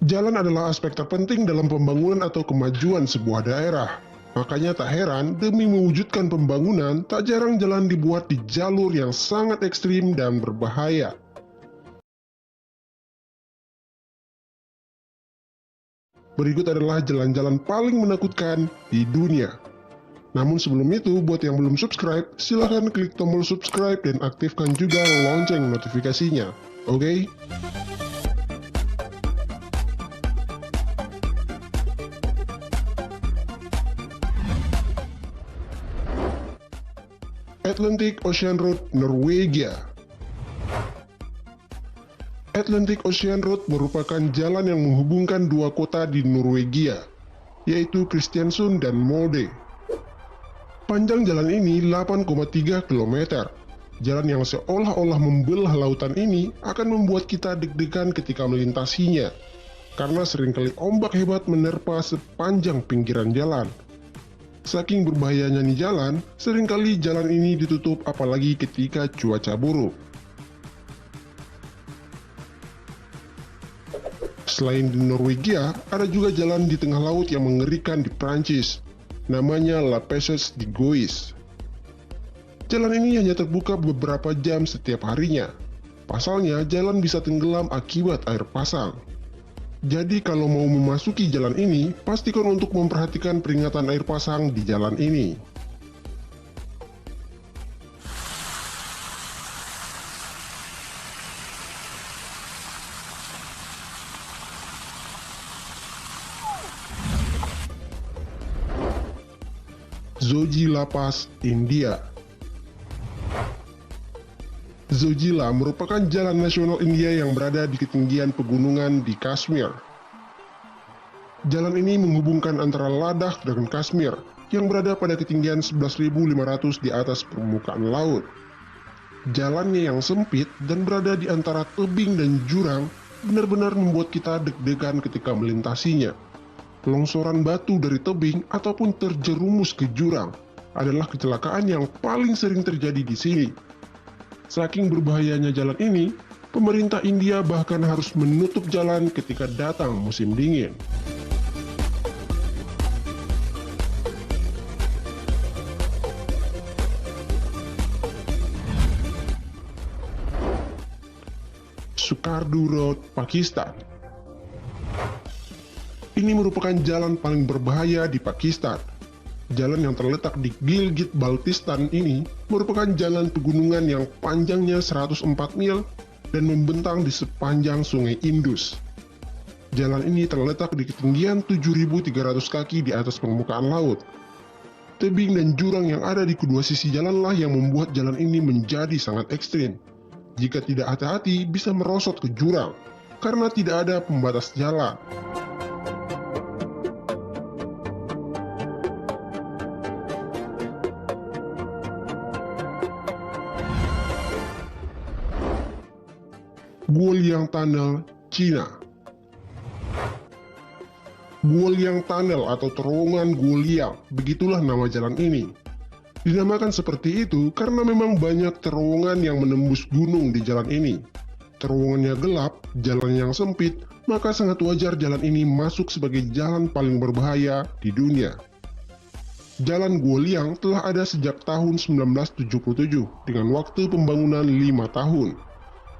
Jalan adalah aspek terpenting dalam pembangunan atau kemajuan sebuah daerah. Makanya tak heran, demi mewujudkan pembangunan, tak jarang jalan dibuat di jalur yang sangat ekstrim dan berbahaya. Berikut adalah jalan-jalan paling menakutkan di dunia. Namun sebelum itu, buat yang belum subscribe, silahkan klik tombol subscribe dan aktifkan juga lonceng notifikasinya. Oke? Atlantic Ocean Road, Norwegia. Atlantic Ocean Road merupakan jalan yang menghubungkan dua kota di Norwegia, yaitu Kristiansund dan Molde. Panjang jalan ini 8,3 km. Jalan yang seolah-olah membelah lautan ini akan membuat kita deg-degan ketika melintasinya, karena seringkali ombak hebat menerpa sepanjang pinggiran jalan. Saking berbahayanya nih jalan, seringkali jalan ini ditutup apalagi ketika cuaca buruk. Selain di Norwegia, ada juga jalan di tengah laut yang mengerikan di Prancis. Namanya La Passage de Gois. Jalan ini hanya terbuka beberapa jam setiap harinya. Pasalnya, jalan bisa tenggelam akibat air pasang. Jadi kalau mau memasuki jalan ini, pastikan untuk memperhatikan peringatan air pasang di jalan ini. Zojila Pass, India. Zojila merupakan jalan nasional India yang berada di ketinggian pegunungan di Kashmir. Jalan ini menghubungkan antara Ladakh dengan Kashmir yang berada pada ketinggian 11.500 di atas permukaan laut. Jalannya yang sempit dan berada di antara tebing dan jurang benar-benar membuat kita deg-degan ketika melintasinya. Longsoran batu dari tebing ataupun terjerumus ke jurang adalah kecelakaan yang paling sering terjadi di sini. Saking berbahayanya jalan ini, pemerintah India bahkan harus menutup jalan ketika datang musim dingin. Sukardu Road, Pakistan. Ini merupakan jalan paling berbahaya di Pakistan. Jalan yang terletak di Gilgit-Baltistan ini merupakan jalan pegunungan yang panjangnya 104 mil dan membentang di sepanjang sungai Indus. Jalan ini terletak di ketinggian 7.300 kaki di atas permukaan laut. Tebing dan jurang yang ada di kedua sisi jalanlah yang membuat jalan ini menjadi sangat ekstrim. Jika tidak hati-hati bisa merosot ke jurang, karena tidak ada pembatas jalan. Guoliang Tunnel, China. Guoliang Tunnel atau terowongan Guoliang, begitulah nama jalan ini. Dinamakan seperti itu karena memang banyak terowongan yang menembus gunung di jalan ini. Terowongannya gelap, jalan yang sempit, maka sangat wajar jalan ini masuk sebagai jalan paling berbahaya di dunia. Jalan Guoliang telah ada sejak tahun 1977 dengan waktu pembangunan 5 tahun.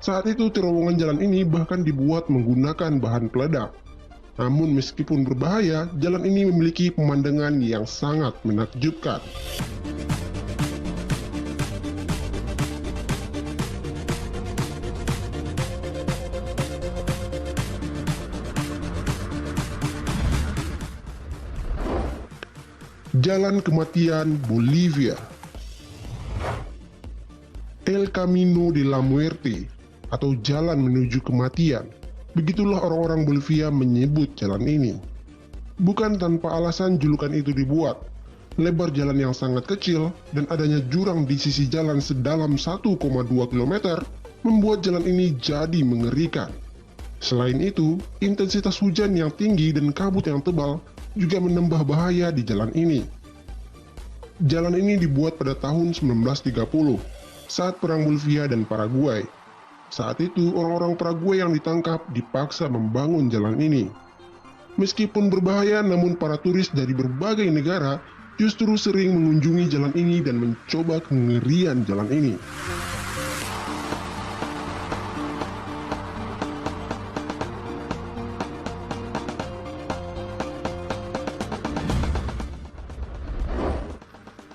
Saat itu terowongan jalan ini bahkan dibuat menggunakan bahan peledak. Namun meskipun berbahaya, jalan ini memiliki pemandangan yang sangat menakjubkan. Jalan Kematian, Bolivia. El Camino de la Muerte atau jalan menuju kematian. Begitulah orang-orang Bolivia menyebut jalan ini. Bukan tanpa alasan julukan itu dibuat. Lebar jalan yang sangat kecil dan adanya jurang di sisi jalan sedalam 1,2 km membuat jalan ini jadi mengerikan. Selain itu, intensitas hujan yang tinggi dan kabut yang tebal juga menambah bahaya di jalan ini. Jalan ini dibuat pada tahun 1930 saat Perang Bolivia dan Paraguay. Saat itu, orang-orang Paraguay yang ditangkap dipaksa membangun jalan ini. Meskipun berbahaya, namun para turis dari berbagai negara justru sering mengunjungi jalan ini dan mencoba kengerian jalan ini.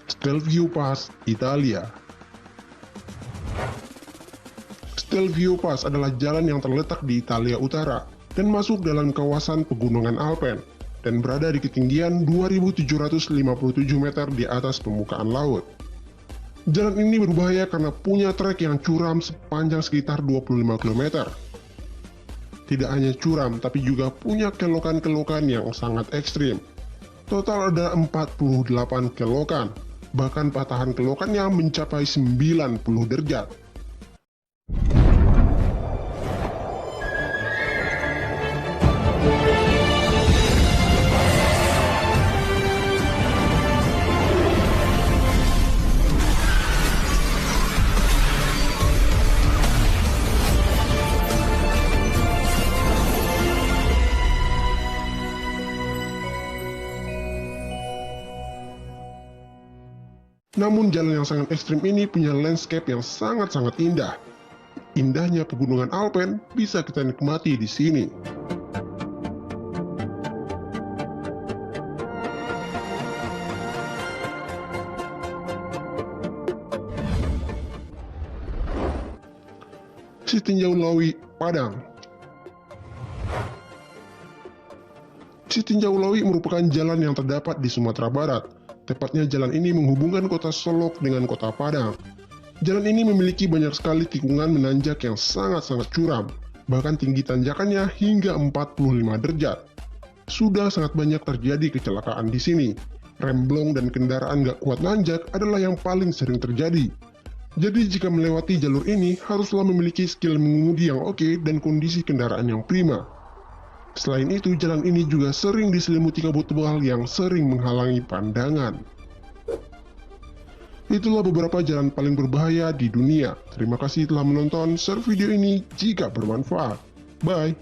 Stelvio Pass, Italia. Stelvio Pass adalah jalan yang terletak di Italia Utara dan masuk dalam kawasan pegunungan Alpen dan berada di ketinggian 2.757 meter di atas permukaan laut. Jalan ini berbahaya karena punya trek yang curam sepanjang sekitar 25 km. Tidak hanya curam, tapi juga punya kelokan-kelokan yang sangat ekstrim. Total ada 48 kelokan, bahkan patahan kelokannya mencapai 90 derajat. Namun jalan yang sangat ekstrim ini punya landscape yang sangat-sangat indah. Indahnya pegunungan Alpen bisa kita nikmati di sini. Citinjau Lawi, Padang. Citinjau Lawi merupakan jalan yang terdapat di Sumatera Barat. Tepatnya jalan ini menghubungkan kota Solok dengan kota Padang. Jalan ini memiliki banyak sekali tikungan menanjak yang sangat-sangat curam, bahkan tinggi tanjakannya hingga 45 derajat. Sudah sangat banyak terjadi kecelakaan di sini. Remblong dan kendaraan gak kuat nanjak adalah yang paling sering terjadi. Jadi jika melewati jalur ini, haruslah memiliki skill mengemudi yang oke dan kondisi kendaraan yang prima. Selain itu, jalan ini juga sering diselimuti kabut tebal yang sering menghalangi pandangan. Itulah beberapa jalan paling berbahaya di dunia. Terima kasih telah menonton. Share video ini jika bermanfaat. Bye!